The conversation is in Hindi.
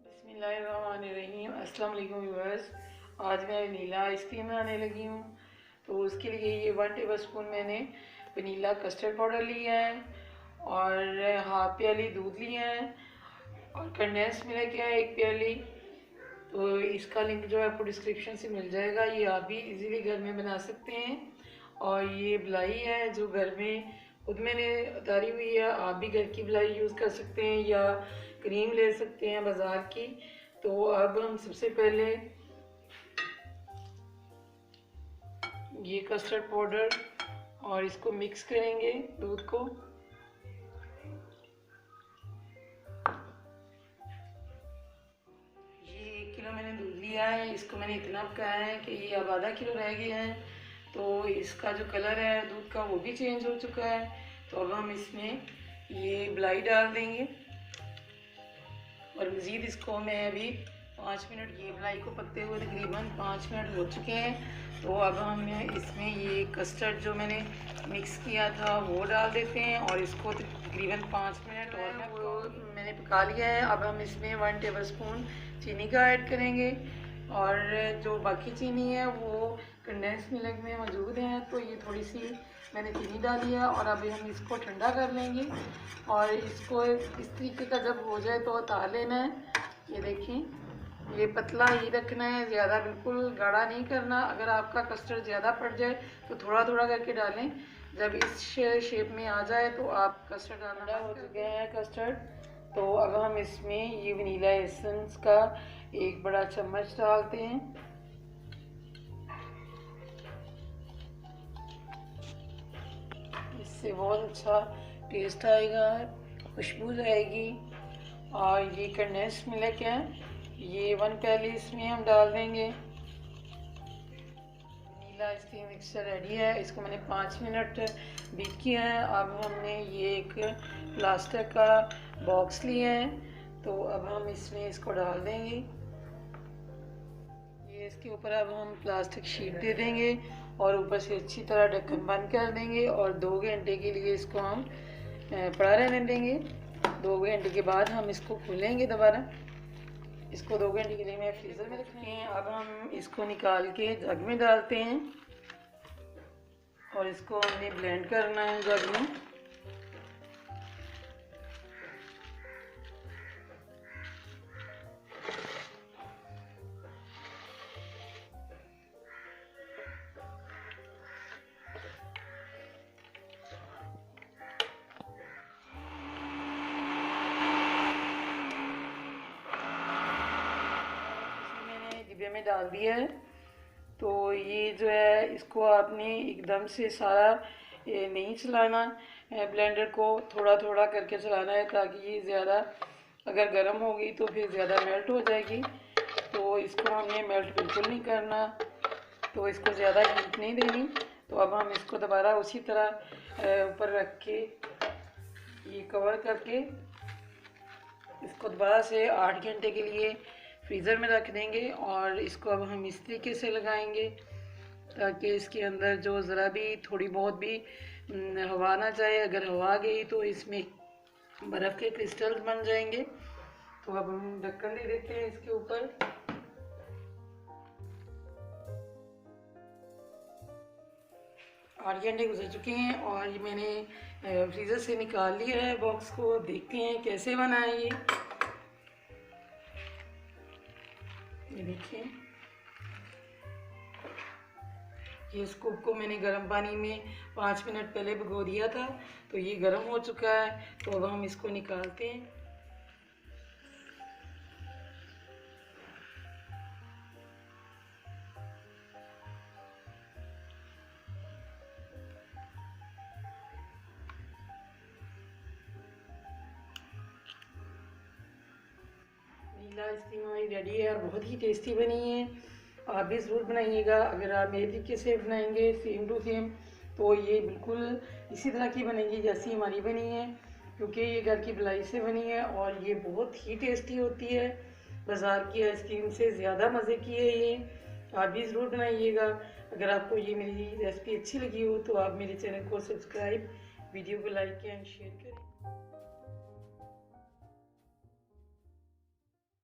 बिस्मिल्लाहिर्रहमानिर्रहीम। अस्सलाम वालेकुम व्यूअर्स। आज मैं वनीला आइसक्रीम बनाने लगी हूँ। तो उसके लिए ये 1 टेबल स्पून मैंने वनीला कस्टर्ड पाउडर लिया है और हाफ प्याली दूध लिया है और कंडेंस मिल्क है 1 प्याली। तो इसका लिंक जो है आपको डिस्क्रिप्शन से मिल जाएगा। ये आप भी इजीली घर में बना सकते हैं। और ये मलाई है जो घर में खुद मैंने उतारी हुई है। आप भी घर की मलाई यूज़ कर सकते हैं या क्रीम ले सकते हैं बाज़ार की। तो अब हम सबसे पहले ये कस्टर्ड पाउडर और इसको मिक्स करेंगे दूध को। ये 1 किलो मैंने दूध लिया है। इसको मैंने इतना पकाया है कि ये अब आधा किलो रह गया है। तो इसका जो कलर है दूध का वो भी चेंज हो चुका है। तो अब हम इसमें ये मलाई डाल देंगे और मज़ीद इसको मैं अभी 5 मिनट, ये मलाई को पकते हुए तकरीबन 5 मिनट हो चुके हैं। तो अब हम इसमें ये कस्टर्ड जो मैंने मिक्स किया था वो डाल देते हैं और इसको तकरीबन 5 मिनट और वो मैंने पका लिया है। अब हम इसमें 1 टेबल स्पून चीनी का ऐड करेंगे और जो बाकी चीनी है वो कंडेंस मिल्क में मौजूद है। तो ये थोड़ी सी मैंने चीनी डाली है और अभी हम इसको ठंडा कर लेंगे और इसको इस तरीके का जब हो जाए तो उतार लेना है। ये देखें, ये पतला ही रखना है, ज़्यादा बिल्कुल गाढ़ा नहीं करना। अगर आपका कस्टर्ड ज़्यादा पड़ जाए तो थोड़ा थोड़ा करके डालें। जब इस शेप में आ जाए तो आप कस्टर्ड डालना हो चुके हैं कस्टर्ड। तो अब हम इसमें ये वनीला एसेंस का 1 बड़ा चम्मच डालते हैं। इससे बहुत अच्छा टेस्ट आएगा, खुशबू आएगी। और ये कंडेंस मिल्क है, ये 1 प्याली इसमें हम डाल देंगे। वनीला आइसक्रीम मिक्सचर रेडी है। इसको मैंने 5 मिनट बीट किया है। अब हमने ये एक प्लास्टिक का बॉक्स लिया है। तो अब हम इसमें इसको डाल देंगे। ये इसके ऊपर अब हम प्लास्टिक शीट दे देंगे और ऊपर से अच्छी तरह ढक्कन बंद कर देंगे और 2 घंटे के लिए इसको हम पड़ा रहने देंगे। 2 घंटे के बाद हम इसको खोलेंगे दोबारा। इसको 2 घंटे के लिए मैं फ्रीज़र में रखते हैं। अब हम इसको निकाल के जग में डालते हैं और इसको हमने ब्लेंड करना है जग में। डिब्बे में डाल दिया है। तो ये जो है इसको आपने एकदम से सारा नहीं चलाना, ब्लेंडर को थोड़ा थोड़ा करके चलाना है ताकि ये ज़्यादा अगर गर्म होगी तो फिर ज़्यादा मेल्ट हो जाएगी। तो इसको हमने मेल्ट बिल्कुल नहीं करना, तो इसको ज़्यादा हीट नहीं देनी। तो अब हम इसको दोबारा उसी तरह ऊपर रख के ये कवर करके इसको दोबारा से 8 घंटे के लिए फ्रीज़र में रख देंगे। और इसको अब हम इस तरीके से लगाएंगे ताकि इसके अंदर जो ज़रा भी थोड़ी बहुत भी हवा ना जाए। अगर हवा गई तो इसमें बर्फ़ के क्रिस्टल्स बन जाएंगे। तो अब हम ढक्कन दे देते हैं इसके ऊपर। आठ घंटे गुजर चुके हैं और ये मैंने फ्रीज़र से निकाल लिया है बॉक्स को। देखते हैं कैसे बना है ये देखिए, ये स्कूप को मैंने गर्म पानी में 5 मिनट पहले भिगो दिया था। तो ये गर्म हो चुका है। तो अब हम इसको निकालते हैं। वनीला आइसक्रीम हमारी रेडी है और बहुत ही टेस्टी बनी है। आप भी ज़रूर बनाइएगा। अगर आप मेरे तरीके से बनाएंगे सेम टू सेम तो ये बिल्कुल इसी तरह की बनेगी जैसी हमारी बनी है, क्योंकि ये घर की मलाई से बनी है और ये बहुत ही टेस्टी होती है। बाज़ार की आइसक्रीम से ज़्यादा मज़े की है ये। आप भी ज़रूर बनाइएगा। अगर आपको ये मेरी रेसिपी अच्छी लगी हो तो आप मेरे चैनल को सब्सक्राइब वीडियो को लाइक एंड शेयर करें।